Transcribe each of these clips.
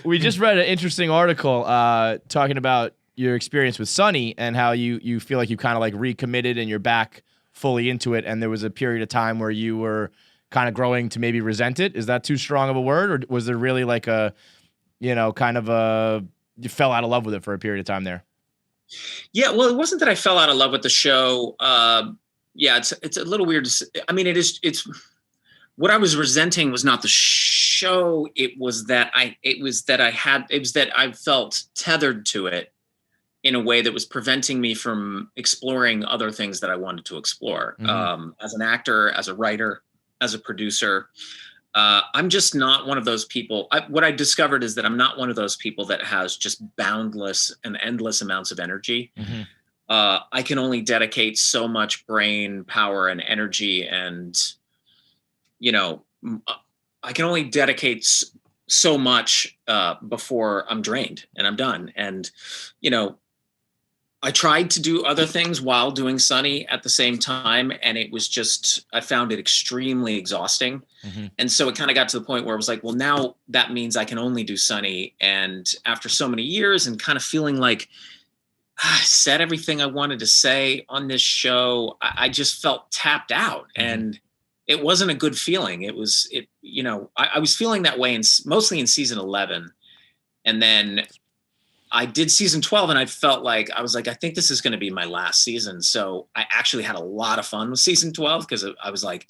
We just read an interesting article talking about your experience with Sunny and how you feel like you kind of like recommitted and you're back fully into it. And there was a period of time where you were kind of growing to maybe resent it. Is that too strong of a word? Or was there really like a, kind of you fell out of love with it for a period of time there? Yeah, well, it wasn't that I fell out of love with the show. Yeah, it's a little weird. I mean, it's what I was resenting was not the show. It was that I felt tethered to it in a way that was preventing me from exploring other things that I wanted to explore. As an actor, as a writer, as a producer, I'm just not one of those people. What I discovered is that I'm not one of those people that has just boundless and endless amounts of energy. I can only dedicate so much brain power and energy, and I can only dedicate so much before I'm drained and I'm done. And I tried to do other things while doing Sunny at the same time, and it was just, I found it extremely exhausting. And so it kind of got to the point where I was like, well, now that means I can only do Sunny. And after so many years and kind of feeling like I said everything I wanted to say on this show, I just felt tapped out. And it wasn't a good feeling. I was feeling that way mostly in season 11. And then I did season 12 and I felt like, I was like, I think this is going to be my last season. So I actually had a lot of fun with season 12 because I was like,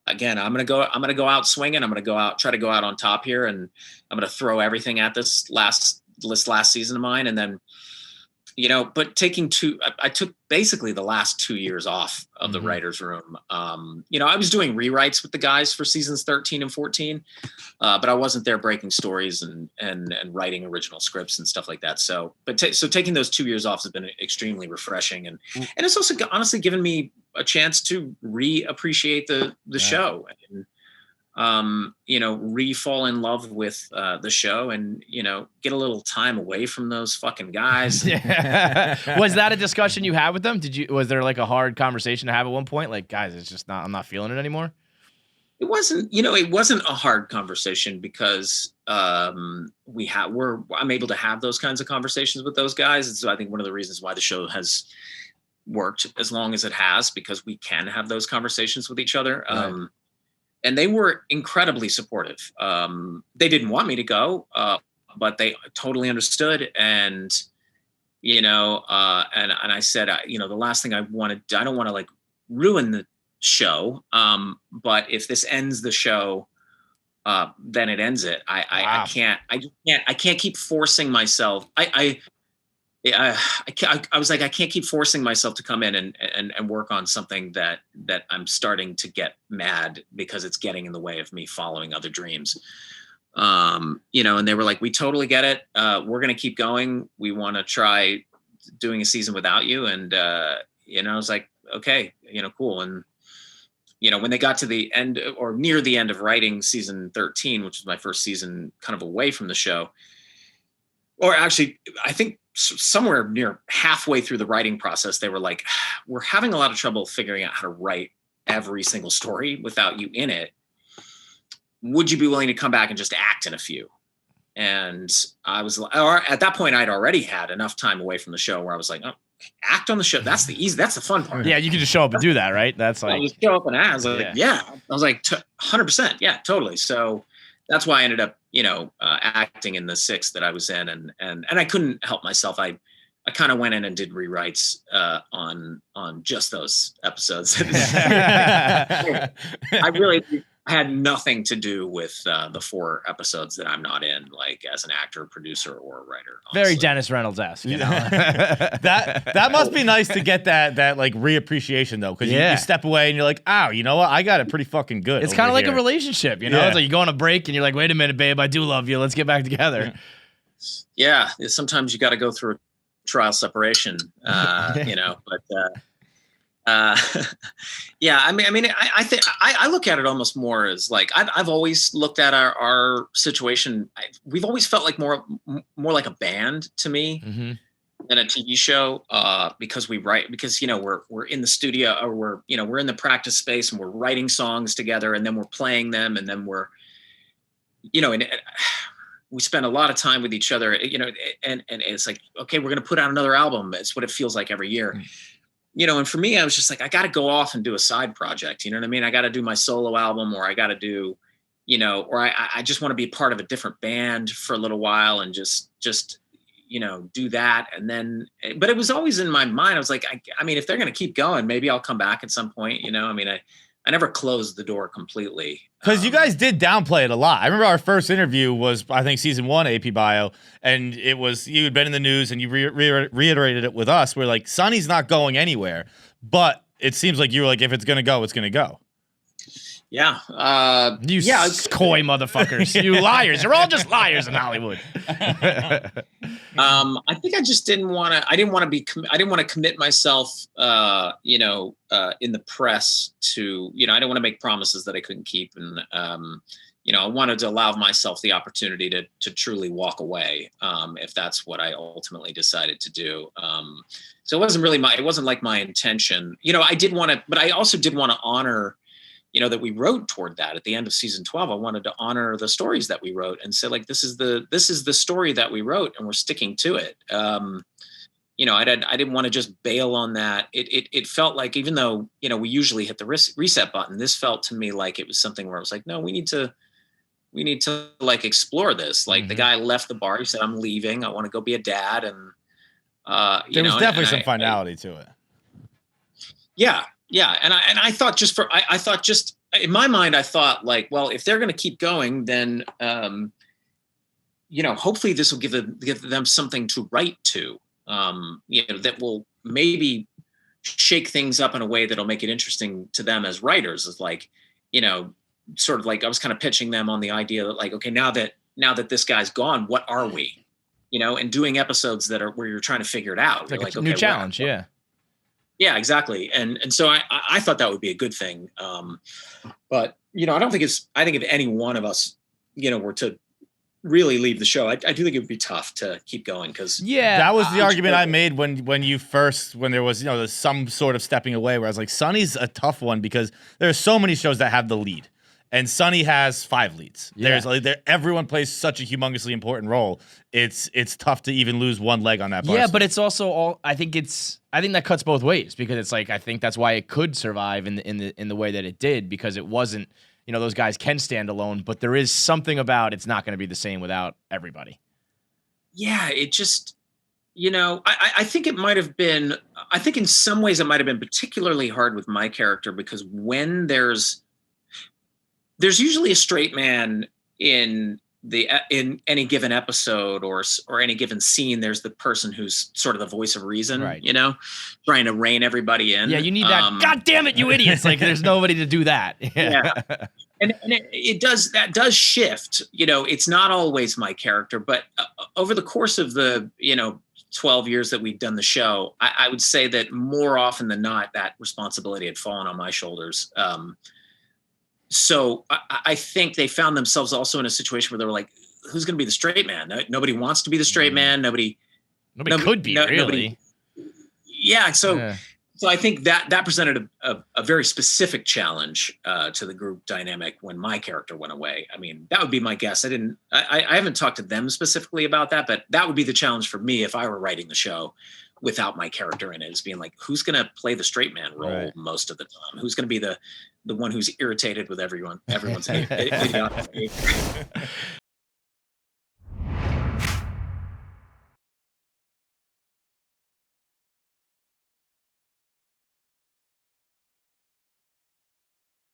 again, I'm going to go out swinging. I'm going to try to go out on top here. And I'm going to throw everything at this last season of mine. And then, but I took basically the last 2 years off of the writer's room. I was doing rewrites with the guys for seasons 13 and 14, but I wasn't there breaking stories and writing original scripts and stuff like that. So taking those 2 years off has been extremely refreshing. And it's also honestly given me a chance to reappreciate the show and, re-fall in love with the show and, get a little time away from those fucking guys. Was that a discussion you had with them? Was there like a hard conversation to have at one point? Like, guys, I'm not feeling it anymore. It wasn't a hard conversation because I'm able to have those kinds of conversations with those guys. And so I think one of the reasons why the show has worked as long as it has, because we can have those conversations with each other. Right. And they were incredibly supportive. They didn't want me to go, but they totally understood. And, and I said, the last thing I don't want to like ruin the show. But if this ends the show, then it ends it. I can't keep forcing myself. I was like, I can't keep forcing myself to come in and work on something that I'm starting to get mad because it's getting in the way of me following other dreams. And they were like, we totally get it. We're going to keep going. We want to try doing a season without you. And, I was like, okay, cool. And, when they got to the end or near the end of writing season 13, which was my first season kind of away from the show, or actually, I think somewhere near halfway through the writing process, they were like, we're having a lot of trouble figuring out how to write every single story without you in it. Would you be willing to come back and just act in a few? And I was, or at that point, I'd already had enough time away from the show where I was like, oh, act on the show. That's the fun part. Yeah, you can just show up and do that, right? That's like, I just show up and act. I was like, yeah. I was like, 100%. Yeah, totally. So that's why I ended up, acting in the 6 that I was in, and I couldn't help myself. I kind of went in and did rewrites on just those episodes. I really had nothing to do with the 4 episodes that I'm not in, like as an actor, producer, or a writer. Honestly. Very Dennis Reynolds-esque, that must be nice to get that like reappreciation though, because you step away and you're like, oh, you know what? I got it pretty fucking good. It's kind of like a relationship, It's like you go on a break and you're like, wait a minute, babe, I do love you. Let's get back together. Yeah, sometimes you got to go through a trial separation, but. Yeah, I mean, I think I look at it almost more as like I've always looked at our situation. We've always felt like more like a band to me than a TV show, because we write, because we're in the studio, or we're in the practice space and we're writing songs together, and then we're playing them, and then we're we spend a lot of time with each other, and it's like, okay, we're going to put out another album. It's what it feels like every year. And for me, I was just like, I got to go off and do a side project. You know what I mean? I got to do my solo album, or I got to do, or I just want to be part of a different band for a little while and just do that. And then, but it was always in my mind. I was like, I mean, if they're going to keep going, maybe I'll come back at some point. I mean, I never closed the door completely. Because you guys did downplay it a lot. I remember our first interview was, I think, season 1 AP Bio, and it was, you had been in the news and you reiterated it with us. We're like, Sonny's not going anywhere, but it seems like you were like, if it's going to go, it's going to go. Yeah. You coy motherfuckers. You liars. You're all just liars in Hollywood. I think I just didn't want to. I didn't want to commit myself. In the press to. I didn't want to make promises that I couldn't keep, and I wanted to allow myself the opportunity to truly walk away, if that's what I ultimately decided to do. So it wasn't like my intention. I did want to, but I also did want to honor. That we wrote toward that at the end of season 12. I wanted to honor the stories that we wrote and say, like, this is the story that we wrote, and we're sticking to it. I didn't want to just bail on that. It felt like, even though, we usually hit the reset button, this felt to me like it was something where I was like, no, we need to like explore this. Like, the guy left the bar. He said, I'm leaving. I want to go be a dad. And, there was definitely some finality to it. Yeah. Yeah. And I thought I thought just in my mind, I thought like, well, if they're going to keep going, then, hopefully this will give them something to write to, that will maybe shake things up in a way that'll make it interesting to them as writers. Is like, sort of like, I was kind of pitching them on the idea that, like, okay, now that this guy's gone, what are we, and doing episodes that are where you're trying to figure it out. It's like a new challenge. Yeah. Yeah, exactly. And so I thought that would be a good thing. But, I think if any one of us, were to really leave the show, I do think it would be tough to keep going. Cause that was the argument I made when there was, there's some sort of stepping away, where I was like, Sonny's a tough one because there are so many shows that have the lead. And Sonny has 5 leads. Yeah. Everyone plays such a humongously important role. It's tough to even lose one leg on that. Barstool. Yeah, but it's also I think that cuts both ways, because it's like, I think that's why it could survive in the way that it did, because it wasn't, those guys can stand alone, but there is something about it's not going to be the same without everybody. Yeah, it just, I think it might have been. I think in some ways it might have been particularly hard with my character, because when there's usually a straight man in any given episode or any given scene. There's the person who's sort of the voice of reason, right. Trying to rein everybody in. Yeah, you need that. God damn it, you idiots! Like, there's nobody to do that. Yeah. And that does shift. It's not always my character, but over the course of the 12 years that we've done the show, I would say that more often than not, that responsibility had fallen on my shoulders. So I think they found themselves also in a situation where they were like, who's going to be the straight man? Nobody wants to be the straight man. Nobody could be, really. Nobody, yeah. So I think that presented a very specific challenge to the group dynamic when my character went away. I mean, that would be my guess. I haven't talked to them specifically about that, but that would be the challenge for me if I were writing the show without my character in it, is being like, who's going to play the straight man role most of the time? Who's going to be the one who's irritated with everyone's